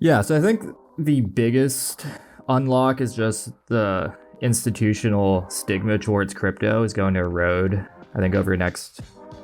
Yeah, so I think the biggest unlock is just the institutional stigma towards crypto is going to erode, I think, over the next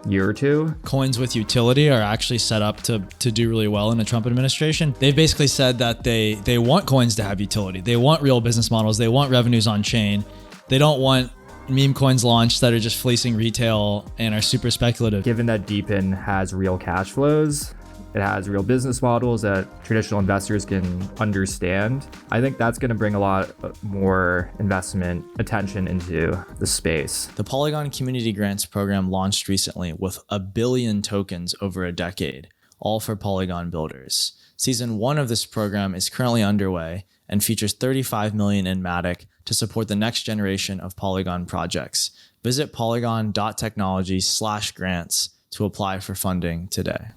year or two. Coins with utility are actually set up to do really well in the Trump administration. They've basically said that they want coins to have utility. They want real business models. They want revenues on chain. They don't want meme coins launched that are just fleecing retail and are super speculative. Given that DePIN has real cash flows, it has real business models that traditional investors can understand, I think that's going to bring a lot more investment attention into the space. The Polygon Community Grants program launched recently with 1 billion tokens over a decade, all for Polygon builders. Season 1 of this program is currently underway and features 35 million in Matic to support the next generation of Polygon projects. Visit polygon.technology/grants to apply for funding today.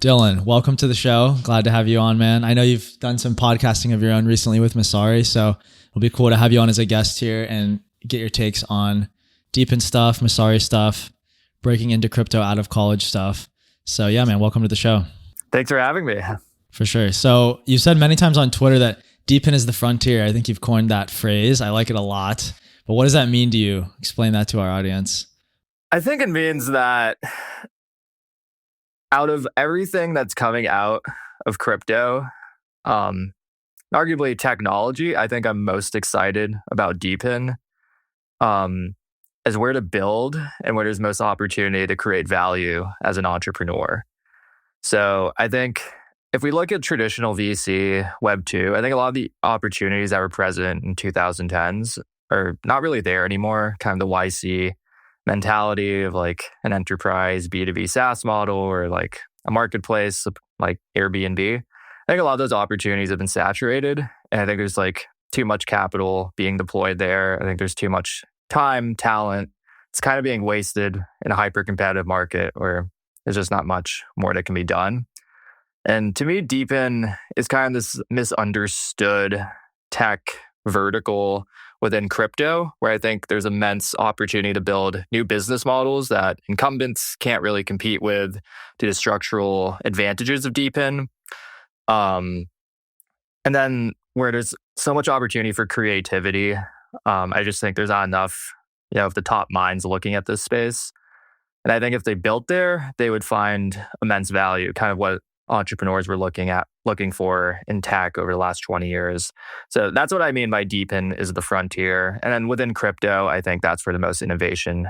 Dylan, welcome to the show. Glad to have you on, man. I know you've done some podcasting of your own recently with Messari, so it'll be cool to have you on as a guest here and get your takes on DePIN stuff, Messari stuff, breaking into crypto out of college stuff. So yeah, man, welcome to the show. Thanks for having me. For sure. So you've said many times on Twitter that DePIN is the frontier. I think you've coined that phrase. I like it a lot. But what does that mean to you? Explain that to our audience. I think it means that out of everything that's coming out of crypto, arguably technology, I think I'm most excited about DePIN as where to build and where there's most opportunity to create value as an entrepreneur. So I think if we look at traditional VC, Web 2, I think a lot of the opportunities that were present in 2010s are not really there anymore. Kind of the YC mentality of like an enterprise B2B SaaS model or like a marketplace like Airbnb. I think a lot of those opportunities have been saturated. And I think there's like too much capital being deployed there. I think there's too much time, talent. It's kind of being wasted in a hyper competitive market where there's just not much more that can be done. And to me, DePIN is kind of this misunderstood tech vertical within crypto, where I think there's immense opportunity to build new business models that incumbents can't really compete with due to the structural advantages of DePIN. And then where there's so much opportunity for creativity, I just think there's not enough, of the top minds looking at this space. And I think if they built there, they would find immense value, kind of what entrepreneurs were looking for in tech over the last 20 years. So that's what I mean by DePIN is the frontier. And then within crypto, I think that's where the most innovation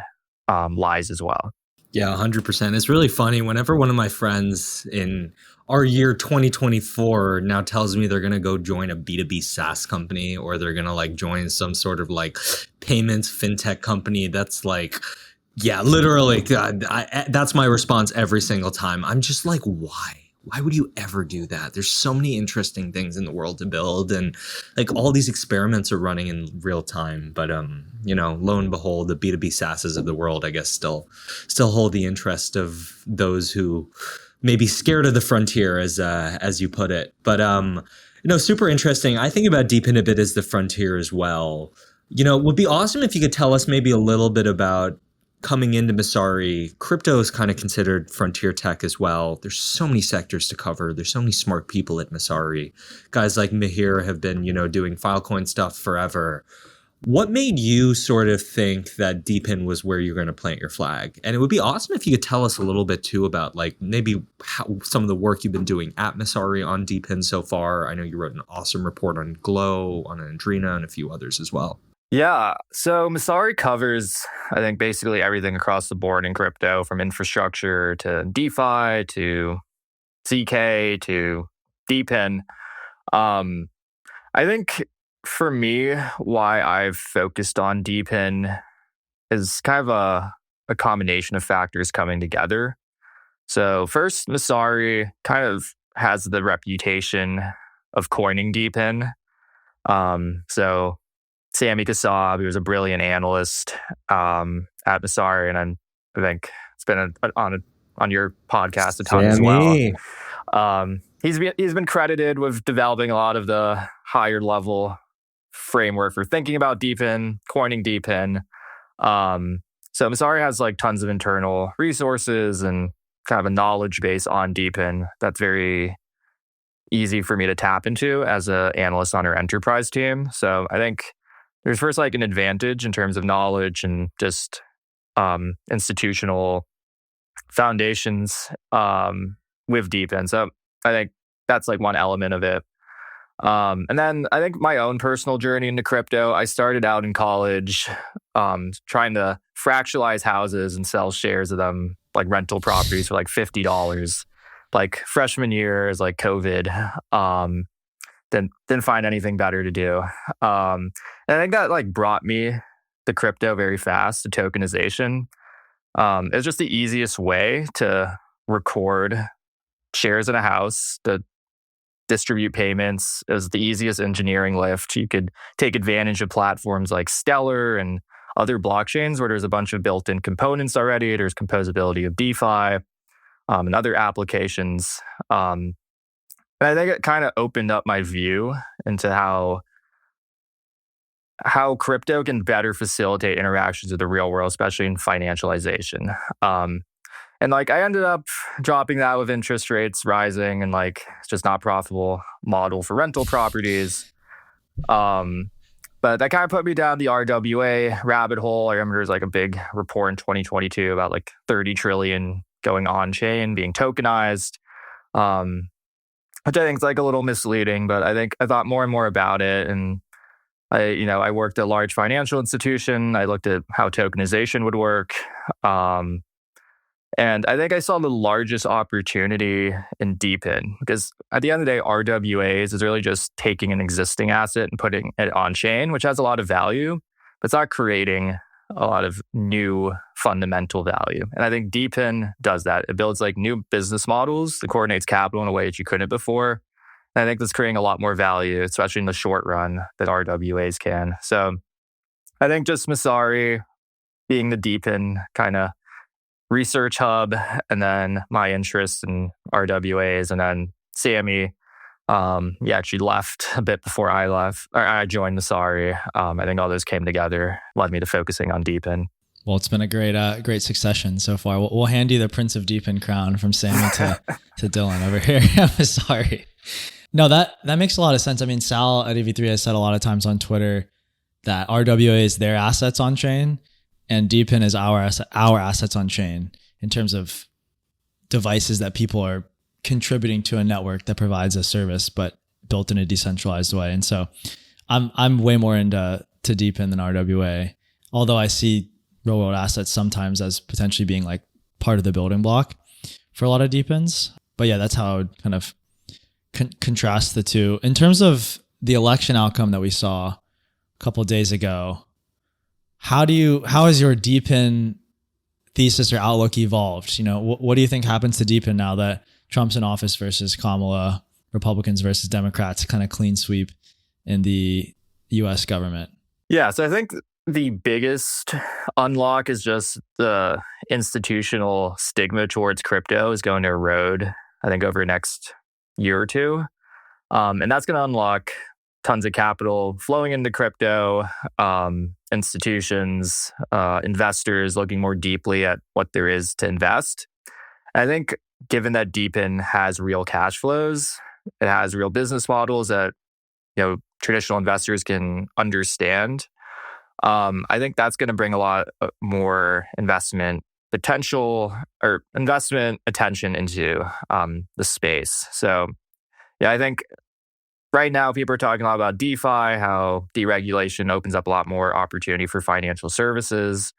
lies as well. Yeah, 100%. It's really funny whenever one of my friends in our year 2024 now tells me they're going to go join a B2B SaaS company or they're going to like join some sort of like payments fintech company. That's like, yeah, literally, that's my response every single time. I'm just like, why? Why would you ever do that? There's so many interesting things in the world to build, and like all these experiments are running in real time. But lo and behold, the B2B SaaSes of the world, I guess, still hold the interest of those who may be scared of the frontier, as you put it. But super interesting. I think about DePIN a bit as the frontier as well. It would be awesome if you could tell us maybe a little bit about coming into Messari. Crypto is kind of considered frontier tech as well. There's so many sectors to cover. There's so many smart people at Messari. Guys like Mihir have been, doing Filecoin stuff forever. What made you sort of think that DePIN was where you're going to plant your flag? And it would be awesome if you could tell us a little bit too about like maybe how some of the work you've been doing at Messari on DePIN so far. I know you wrote an awesome report on Glow, on Andrina, and a few others as well. Yeah, so Messari covers, I think, basically everything across the board in crypto, from infrastructure to DeFi to ZK to DePIN. I think for me, why I've focused on DePIN is kind of a combination of factors coming together. So first, Messari kind of has the reputation of coining DePIN. So Sami Kassab, he was a brilliant analyst at Messari, and I think it's been on your podcast a ton as well. He's been credited with developing a lot of the higher level framework for thinking about DePIN, coining DePIN. So Messari has like tons of internal resources and kind of a knowledge base on DePIN that's very easy for me to tap into as an analyst on our enterprise team. So I think there's first like an advantage in terms of knowledge and just institutional foundations with DePIN. So I think that's like one element of it. And then I think my own personal journey into crypto, I started out in college trying to fractionalize houses and sell shares of them, like rental properties for like $50. Like freshman year is like COVID. Didn't find anything better to do. And I think that like brought me to crypto very fast, to tokenization. It was just the easiest way to record shares in a house, to distribute payments. It was the easiest engineering lift. You could take advantage of platforms like Stellar and other blockchains where there's a bunch of built-in components already. There's composability of DeFi and other applications. And I think it kind of opened up my view into how crypto can better facilitate interactions with the real world, especially in financialization. And like I ended up dropping that with interest rates rising and like it's just not profitable model for rental properties. But that kind of put me down the RWA rabbit hole. I remember there was like a big report in 2022 about like 30 trillion going on chain, being tokenized, which I think is like a little misleading, but I thought more and more about it. And I worked at a large financial institution. I looked at how tokenization would work. And I think I saw the largest opportunity in DePIN because at the end of the day, RWAs is really just taking an existing asset and putting it on chain, which has a lot of value, but it's not creating a lot of new fundamental value. And I think DePIN does that. It builds like new business models. It coordinates capital in a way that you couldn't before. And I think that's creating a lot more value, especially in the short run, than RWAs can. So I think just Messari being the DePIN kind of research hub, and then my interest in RWAs, and then Sammy, he actually left a bit before I joined Messari. I think all those came together, led me to focusing on DePIN. Well, it's been a great succession so far. We'll hand you the Prince of DePIN crown from Sammy to Dylan over here. I'm sorry. No, that makes a lot of sense. I mean, Sal at EV3 has said a lot of times on Twitter that RWA is their assets on chain, and DePIN is our assets on chain in terms of devices that people are contributing to a network that provides a service, but built in a decentralized way. And so I'm way more into DePIN than RWA, although I see real world assets sometimes as potentially being like part of the building block for a lot of DePINs. But yeah, that's how I would kind of contrast the two. In terms of the election outcome that we saw a couple of days ago, how has your DePIN thesis or outlook evolved? What do you think happens to DePIN now that Trump's in office versus Kamala, Republicans versus Democrats, kind of clean sweep in the US government? Yeah, so I think the biggest unlock is just the institutional stigma towards crypto is going to erode, I think, over the next year or two. And that's going to unlock tons of capital flowing into crypto, institutions, investors looking more deeply at what there is to invest. I think given that DePIN has real cash flows, it has real business models that traditional investors can understand. I think that's going to bring a lot more investment potential or investment attention into the space. So yeah, I think right now, people are talking a lot about DeFi, how deregulation opens up a lot more opportunity for financial services.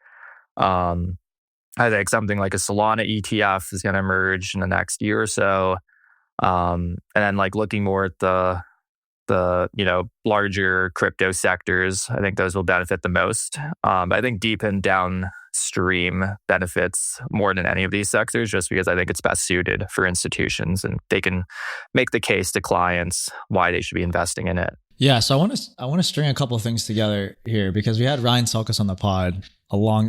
I think something like a Solana ETF is going to emerge in the next year or so. And then like looking more at the larger crypto sectors, I think those will benefit the most. I think DePIN downstream benefits more than any of these sectors, just because I think it's best suited for institutions and they can make the case to clients why they should be investing in it. Yeah, so I want to string a couple of things together here because we had Ryan Selkis on the pod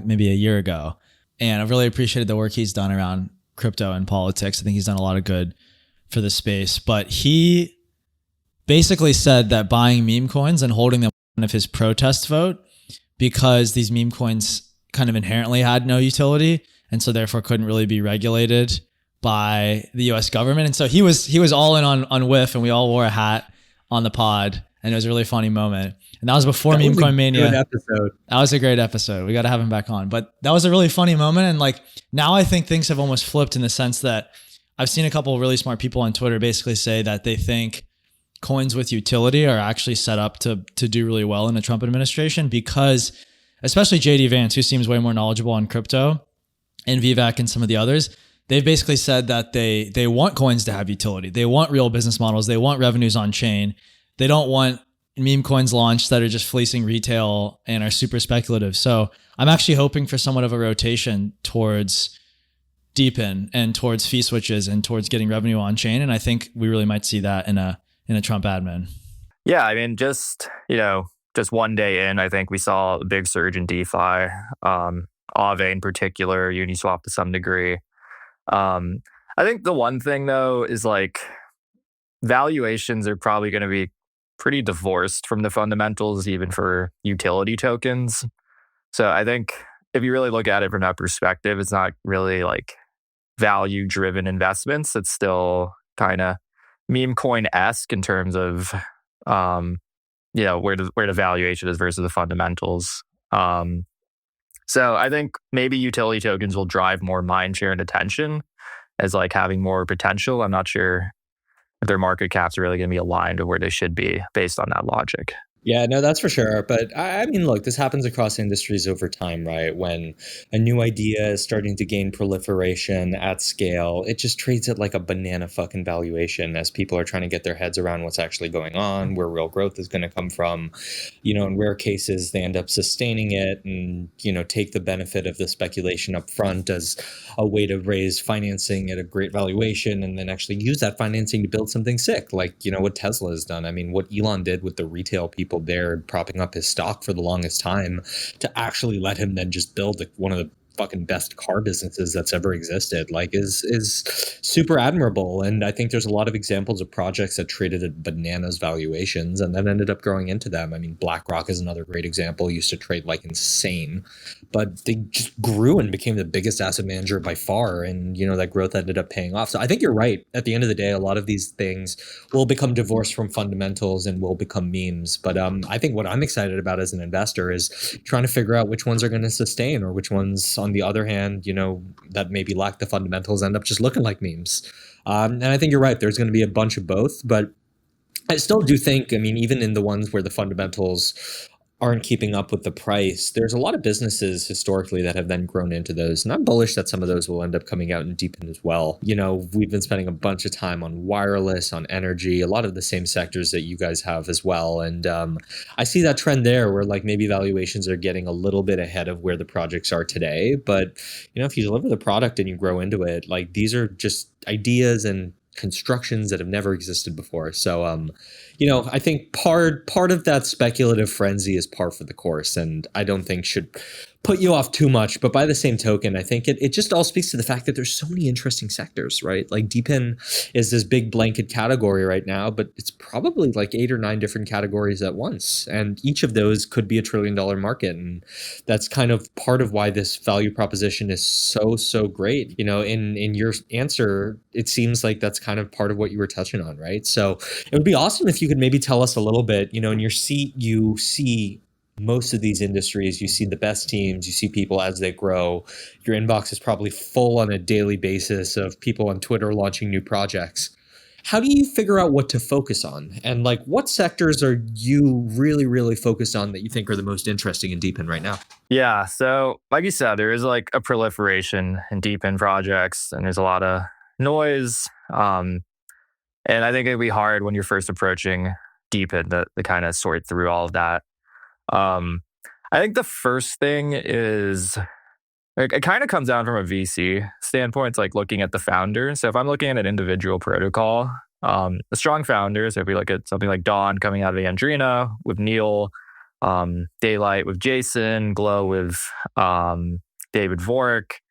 maybe a year ago, and I've really appreciated the work he's done around crypto and politics. I think he's done a lot of good for the space, but he basically said that buying meme coins and holding them one of his protest vote because these meme coins kind of inherently had no utility and so therefore couldn't really be regulated by the US government. And so he was all in on WIF, and we all wore a hat on the pod, and it was a really funny moment. And that was before Meme Coin Mania. Good episode. That was a great episode. We got to have him back on. But that was a really funny moment. And like now I think things have almost flipped in the sense that I've seen a couple of really smart people on Twitter basically say that they think coins with utility are actually set up to do really well in the Trump administration, because especially JD Vance, who seems way more knowledgeable on crypto, and Vivek and some of the others, they've basically said that they want coins to have utility. They want real business models. They want revenues on chain. They don't want meme coins launched that are just fleecing retail and are super speculative. So I'm actually hoping for somewhat of a rotation towards DePIN and towards fee switches and towards getting revenue on chain. And I think we really might see that in a Trump admin. Yeah, I mean, just one day in, I think we saw a big surge in DeFi, Aave in particular, Uniswap to some degree. I think the one thing though is like valuations are probably going to be pretty divorced from the fundamentals, even for utility tokens. So I think if you really look at it from that perspective, it's not really like value-driven investments. It's still kind of meme coin-esque in terms of where the valuation is versus the fundamentals. So I think maybe utility tokens will drive more mindshare and attention as like having more potential. I'm not sure if their market caps are really going to be aligned to where they should be based on that logic. Yeah, no, that's for sure. But I mean, look, this happens across industries over time, right? When a new idea is starting to gain proliferation at scale, it just trades at like a banana fucking valuation as people are trying to get their heads around what's actually going on, where real growth is going to come from. You know, in rare cases, they end up sustaining it and, you know, take the benefit of the speculation up front as a way to raise financing at a great valuation and then actually use that financing to build something sick, like, you know, what Tesla has done. I mean, what Elon did with the retail people there propping up his stock for the longest time to actually let him then just build one of the fucking best car businesses that's ever existed, like is super admirable. And I think there's a lot of examples of projects that traded at bananas valuations and then ended up growing into them. I mean, BlackRock is another great example. Used to trade like insane, but they just grew and became the biggest asset manager by far. And, you know, that growth ended up paying off. So I think you're right. At the end of the day, a lot of these things will become divorced from fundamentals and will become memes. But I think what I'm excited about as an investor is trying to figure out which ones are going to sustain or which ones, on the other hand, you know, that maybe lack the fundamentals end up just looking like memes. And I think you're right. There's going to be a bunch of both, but I still do think, I mean, even in the ones where the fundamentals aren't keeping up with the price, there's a lot of businesses historically that have then grown into those. And I'm bullish that some of those will end up coming out in DePIN as well. You know, we've been spending a bunch of time on wireless, on energy, a lot of the same sectors that you guys have as well. And I see that trend there where like maybe valuations are getting a little bit ahead of where the projects are today. But, you know, if you deliver the product and you grow into it, like these are just ideas and constructions that have never existed before. So, you know, I think part of that speculative frenzy is par for the course, and I don't think should put you off too much. But by the same token, I think it just all speaks to the fact that there's so many interesting sectors, right? Like DePIN is this big blanket category right now, but it's probably like 8 or 9 different categories at once. And each of those could be $1 trillion market. And that's kind of part of why this value proposition is so great. You know, in your answer, it seems like that's kind of part of what you were touching on, right? So it would be awesome if you could maybe tell us a little bit, you know, in your seat, you see most of these industries, you see the best teams, you see people as they grow. Your inbox is probably full on a daily basis of people on Twitter launching new projects. How do you figure out what to focus on? And like, what sectors are you really focused on that you think are the most interesting in DePIN right now? Yeah, so like you said, there is like a proliferation in DePIN projects, and there's a lot of noise. And I think it'd be hard when you're first approaching DePIN to kind of sort through all of that. I think the first thing is, like, it kind of comes down from a VC standpoint. It's like looking at the founder. So if I'm looking at an individual protocol, a strong founder, so if we look at something like Dawn coming out of Andrina with Neil, Daylight with Jason, Glow with David Vork,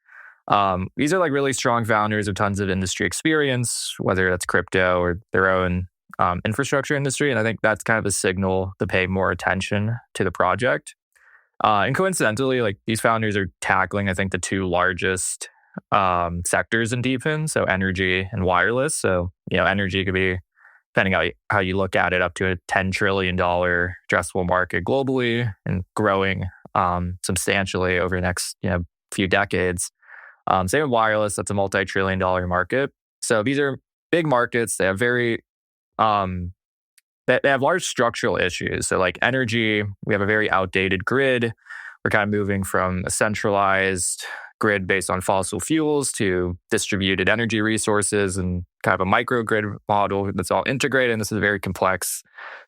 these are like really strong founders with tons of industry experience, whether that's crypto or their own infrastructure industry. And I think that's kind of a signal to pay more attention to the project. And coincidentally, like these founders are tackling, I think, the 2 largest sectors in DePIN, so energy and wireless. So, energy could be, depending on how you look at it, up to a $10 trillion addressable market globally and growing substantially over the next few decades. Same with wireless, that's a multi-trillion-dollar market. So these are big markets. They have they have large structural issues. So like energy, we have a very outdated grid. We're kind of moving from a centralized grid based on fossil fuels to distributed energy resources and kind of a microgrid model that's all integrated. And this is very complex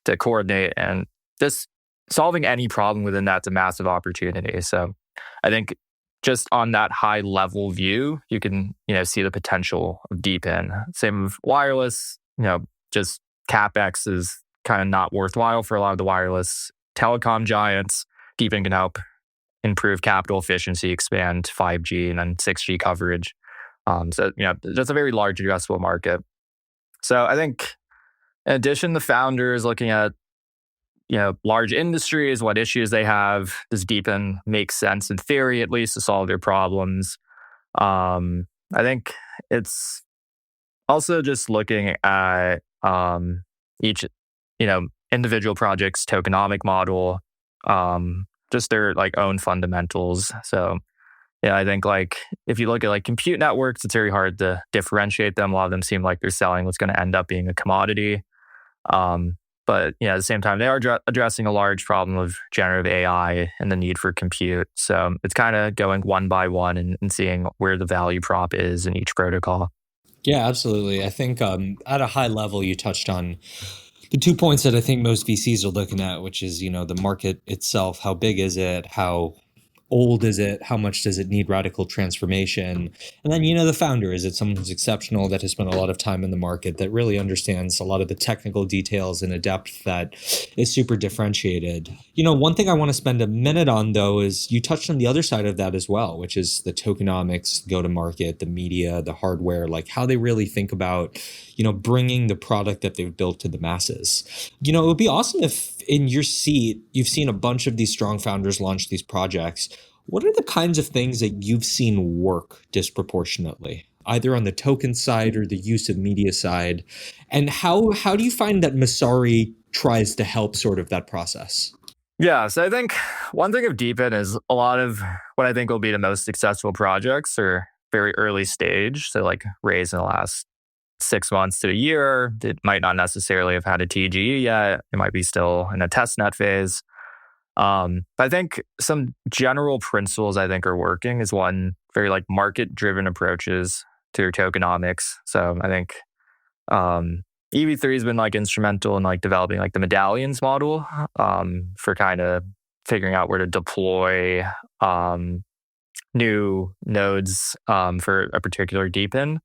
to coordinate. And just solving any problem within that's a massive opportunity. So I think just on that high level view, you can see the potential of DePIN. Same with wireless. Just CapEx is kind of not worthwhile for a lot of the wireless telecom giants. DePIN can help improve capital efficiency, expand 5G and then 6G coverage. So that's a very large addressable market. So I think in addition, the founders looking at large industries, what issues they have, does DePIN make sense in theory at least to solve their problems? I think it's also just looking at each individual project's tokenomic model, just their own fundamentals. So I think if you look at compute networks, it's very hard to differentiate them. A lot of them seem like they're selling what's going to end up being a commodity. But at the same time, they are addressing a large problem of generative AI and the need for compute. So it's kind of going one by one and seeing where the value prop is in each protocol. Yeah, absolutely. I think at a high level, you touched on the 2 points that I think most VCs are looking at, which is, the market itself. How big is it? How old is it? How much does it need radical transformation? And then, the founder, is it someone who's exceptional that has spent a lot of time in the market that really understands a lot of the technical details in a depth that is super differentiated? One thing I want to spend a minute on, though, is you touched on the other side of that as well, which is the tokenomics, go-to-market, the media, the hardware, how they really think about, bringing the product that they've built to the masses. It would be awesome if in your seat, you've seen a bunch of these strong founders launch these projects. What are the kinds of things that you've seen work disproportionately, either on the token side or the use of media side? And how do you find that Messari tries to help sort of that process? Yeah, so I think one thing of DePIN is a lot of what I think will be the most successful projects are very early stage. So raised in the last 6 months to a year. It might not necessarily have had a TGE yet. It might be still in a testnet phase. But I think some general principles I think are working is one, very market-driven approaches to tokenomics. So I think EV3 has been instrumental in developing the medallions model for kind of figuring out where to deploy new nodes for a particular DePIN.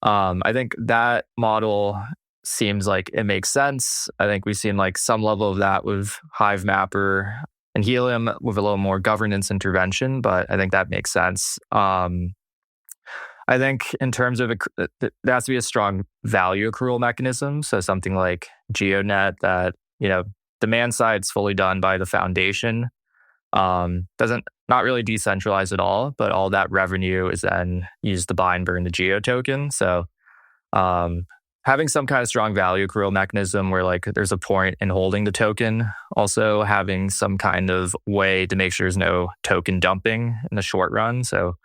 I think that model seems like it makes sense. I think we've seen some level of that with Hive Mapper and Helium with a little more governance intervention, but I think that makes sense. I think in terms of there has to be a strong value accrual mechanism. So something like GeoNet that, demand side's fully done by the foundation. Not really decentralized at all, but all that revenue is then used to buy and burn the Geo token. So having some kind of strong value accrual mechanism where there's a point in holding the token, also having some kind of way to make sure there's no token dumping in the short run. So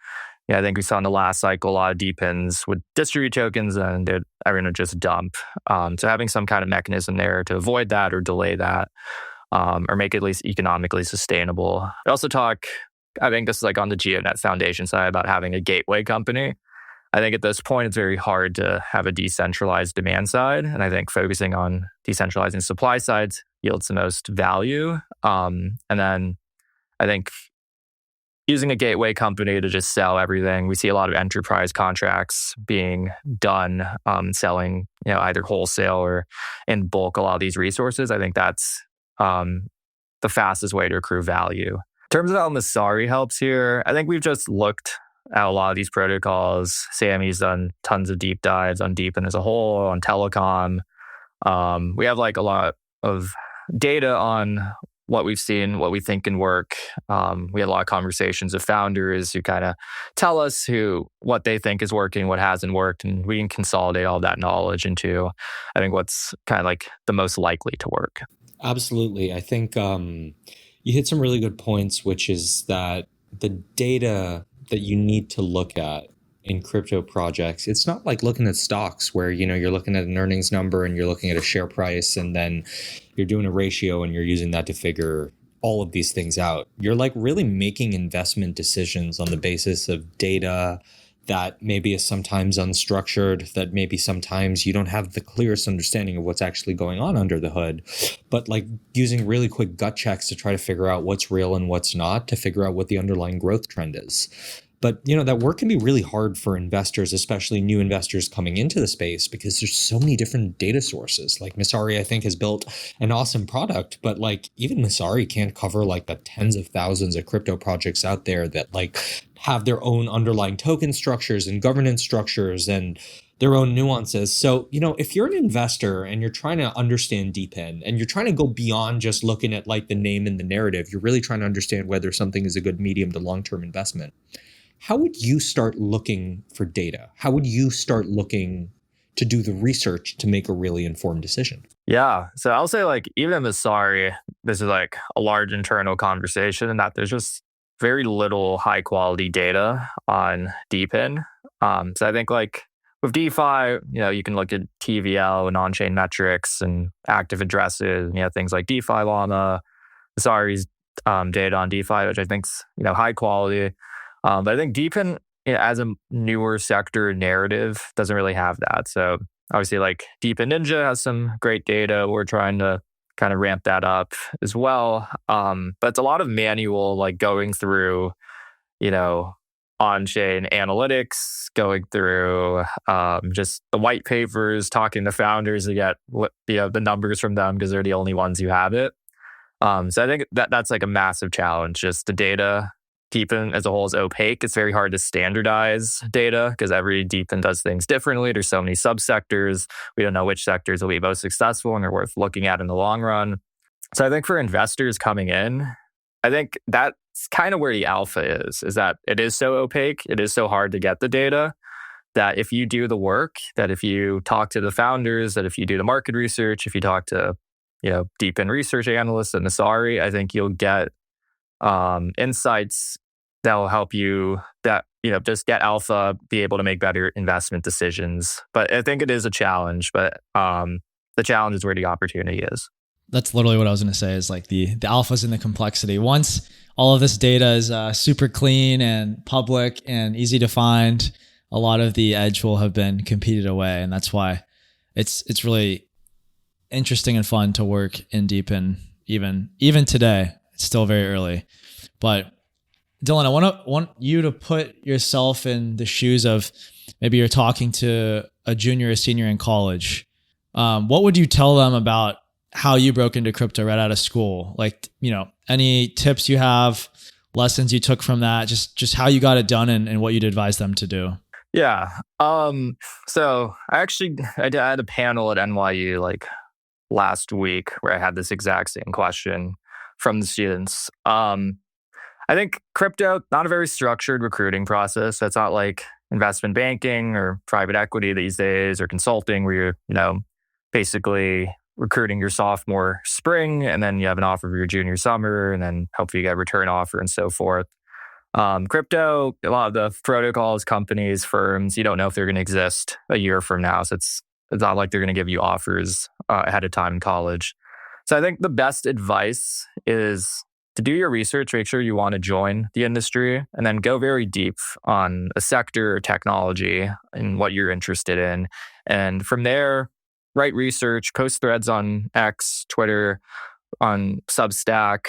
I think we saw in the last cycle a lot of DePINs would distribute tokens and everyone would just dump. So having some kind of mechanism there to avoid that or delay that. Or make it at least economically sustainable. I also talk, I think this is on the GeoNet Foundation side about having a gateway company. I think at this point, it's very hard to have a decentralized demand side. And I think focusing on decentralizing supply sides yields the most value. And then I think using a gateway company to just sell everything, we see a lot of enterprise contracts being done, selling either wholesale or in bulk a lot of these resources. I think that's the fastest way to accrue value. In terms of how Messari helps here, I think we've just looked at a lot of these protocols. Sammy's done tons of deep dives on DePIN as a whole, on telecom. We have a lot of data on what we've seen, what we think can work. We had a lot of conversations with founders who kind of tell us what they think is working, what hasn't worked, and we can consolidate all that knowledge into, I think, what's kind of like the most likely to work. Absolutely. I think you hit some really good points, which is that the data that you need to look at in crypto projects, it's not like looking at stocks where, you're looking at an earnings number and you're looking at a share price and then you're doing a ratio and you're using that to figure all of these things out. You're like really making investment decisions on the basis of data that maybe is sometimes unstructured, that maybe sometimes you don't have the clearest understanding of what's actually going on under the hood, but like using really quick gut checks to try to figure out what's real and what's not, to figure out what the underlying growth trend is. But that work can be really hard for investors, especially new investors coming into the space, because there's so many different data sources. Like Messari, I think, has built an awesome product, but like even Messari can't cover like the tens of thousands of crypto projects out there that like have their own underlying token structures and governance structures and their own nuances. So, if you're an investor and you're trying to understand DePIN and you're trying to go beyond just looking at like the name and the narrative, you're really trying to understand whether something is a good medium to long-term investment. How would you start looking for data? How would you start looking to do the research to make a really informed decision? Yeah. So I'll say like even in Messari, this is like a large internal conversation in that there's just very little high quality data on DePIN. So I think like with DeFi, you can look at TVL and on-chain metrics and active addresses, things like DeFi Llama, Messari's data on DeFi, which I think's high quality. But I think DePIN, as a newer sector narrative, doesn't really have that. So obviously, like DePIN Ninja has some great data. We're trying to kind of ramp that up as well. But it's a lot of manual, like going through, on-chain analytics, going through just the white papers, talking to founders to get the numbers from them because they're the only ones who have it. So I think that's like a massive challenge. Just the data. DePIN as a whole is opaque. It's very hard to standardize data because every DePIN does things differently. There's so many subsectors. We don't know which sectors will be most successful and are worth looking at in the long run. So I think for investors coming in, I think that's kind of where the alpha is that it is so opaque. It is so hard to get the data that if you do the work, that if you talk to the founders, that if you do the market research, if you talk to, DePIN research analysts and Messari, I think you'll get insights that will help you just get alpha, be able to make better investment decisions. But I think it is a challenge, but the challenge is where the opportunity is. That's literally what I was going to say is like the alphas and the complexity. Once all of this data is super clean and public and easy to find, a lot of the edge will have been competed away. And that's why it's really interesting and fun to work in DePIN even today. It's still very early. But Dylan, I want you to put yourself in the shoes of maybe you're talking to a junior or senior in college. What would you tell them about how you broke into crypto right out of school? Like, any tips you have, lessons you took from that, just how you got it done and what you'd advise them to do. Yeah. So I had a panel at NYU like last week where I had this exact same question from the students. I think crypto, not a very structured recruiting process. That's not like investment banking or private equity these days or consulting where you're, basically recruiting your sophomore spring and then you have an offer for your junior summer and then hopefully you get a return offer and so forth. Crypto, a lot of the protocols, companies, firms, you don't know if they're going to exist a year from now. So it's not like they're going to give you offers ahead of time in college. So I think the best advice is to do your research, make sure you want to join the industry, and then go very deep on a sector or technology and what you're interested in. And from there, write research, post threads on X, Twitter, on Substack,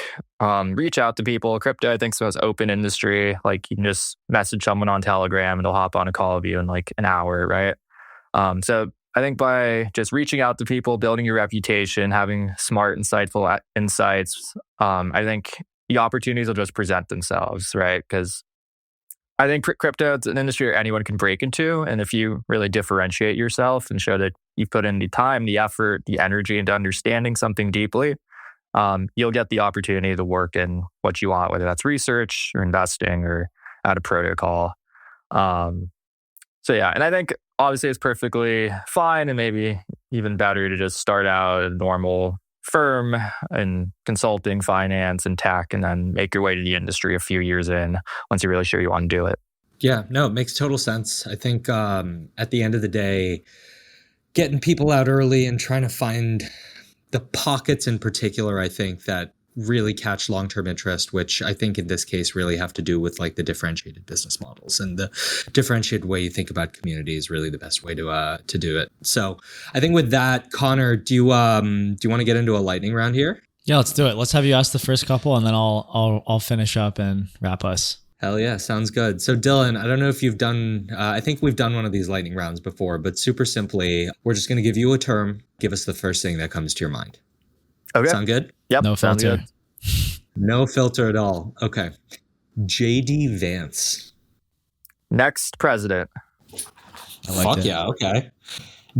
reach out to people. Crypto, I think, is the most open industry. Like you can just message someone on Telegram and they'll hop on a call with you in like an hour, right? So I think by just reaching out to people, building your reputation, having smart, insightful insights, I think the opportunities will just present themselves, right? Because I think crypto is an industry where anyone can break into. And if you really differentiate yourself and show that you put in the time, the effort, the energy into understanding something deeply, you'll get the opportunity to work in what you want, whether that's research or investing or at a protocol. So yeah, and I think obviously it's perfectly fine and maybe even better to just start out a normal firm in consulting, finance, and tech, and then make your way to the industry a few years in once you're really sure you want to do it. Yeah, no, it makes total sense. I think at the end of the day, getting people out early and trying to find the pockets in particular, I think that really catch long-term interest, which I think in this case really have to do with like the differentiated business models, and the differentiated way you think about community is really the best way to do it. So I think with that, Connor, do you want to get into a lightning round here? Yeah, let's do it. Let's have you ask the first couple, and then I'll finish up and wrap us. Hell yeah, sounds good. So Dylan, I don't know if you've done, I think we've done one of these lightning rounds before, but super simply, we're just going to give you a term. Give us the first thing that comes to your mind. Okay. Sound good? Yep. No filter. Good. No filter at all. Okay. JD Vance. Next president. Fuck it. Yeah. Okay.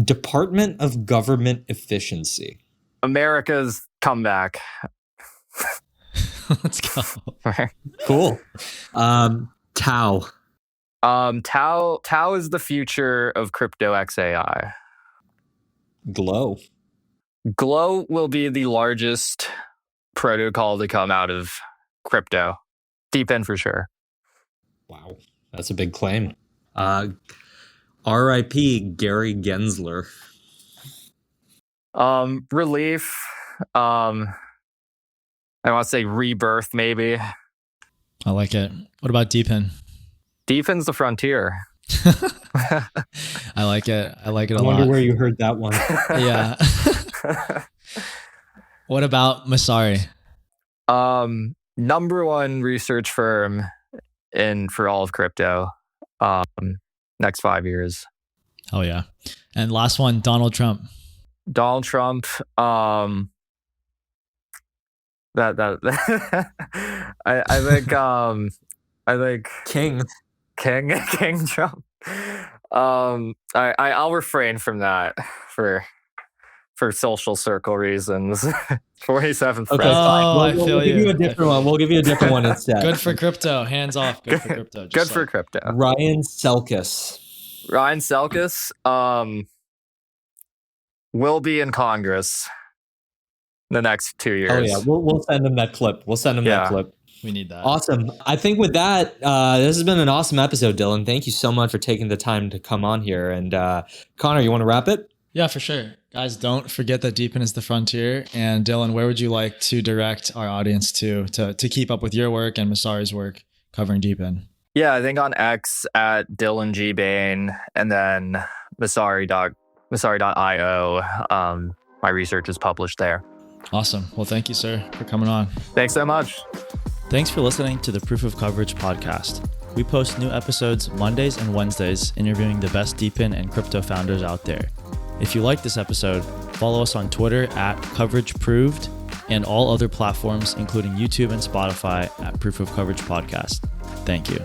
Department of Government Efficiency. America's comeback. Let's go. Cool. Tau. Tau is the future of crypto XAI. Glow. Glow will be the largest protocol to come out of crypto. DePIN for sure. Wow. That's a big claim. R.I.P. Gary Gensler. Relief. I want to say rebirth, maybe. I like it. What about DePIN? DePIN's the frontier. I like it. I like it a lot. I wonder where you heard that one. Yeah. What about Messari? Number one research firm for all of crypto. Next 5 years. Oh yeah. And last one, Donald Trump. Donald Trump. I think King Trump. I'll refrain from that for social circle reasons. 47th. Okay, fine. We'll give you a different one. We'll give you a different one instead. Good for crypto. Hands off. Good for crypto. Good for crypto. Ryan Selkis. Will be in Congress the next 2 years. Oh yeah, we'll send him that clip. That clip. We need that. Awesome. I think with that, this has been an awesome episode, Dylan. Thank you so much for taking the time to come on here. And Connor, you want to wrap it? Yeah, for sure. Guys, don't forget that DePIN is the frontier. And Dylan, where would you like to direct our audience to keep up with your work and Messari's work covering DePIN? Yeah, I think on X at Dylan G. Bane, and then Messari.io. My research is published there. Awesome. Well, thank you, sir, for coming on. Thanks so much. Thanks for listening to the Proof of Coverage podcast. We post new episodes Mondays and Wednesdays, interviewing the best DePIN and crypto founders out there. If you like this episode, follow us on Twitter at CoverageProved and all other platforms, including YouTube and Spotify at Proof of Coverage Podcast. Thank you.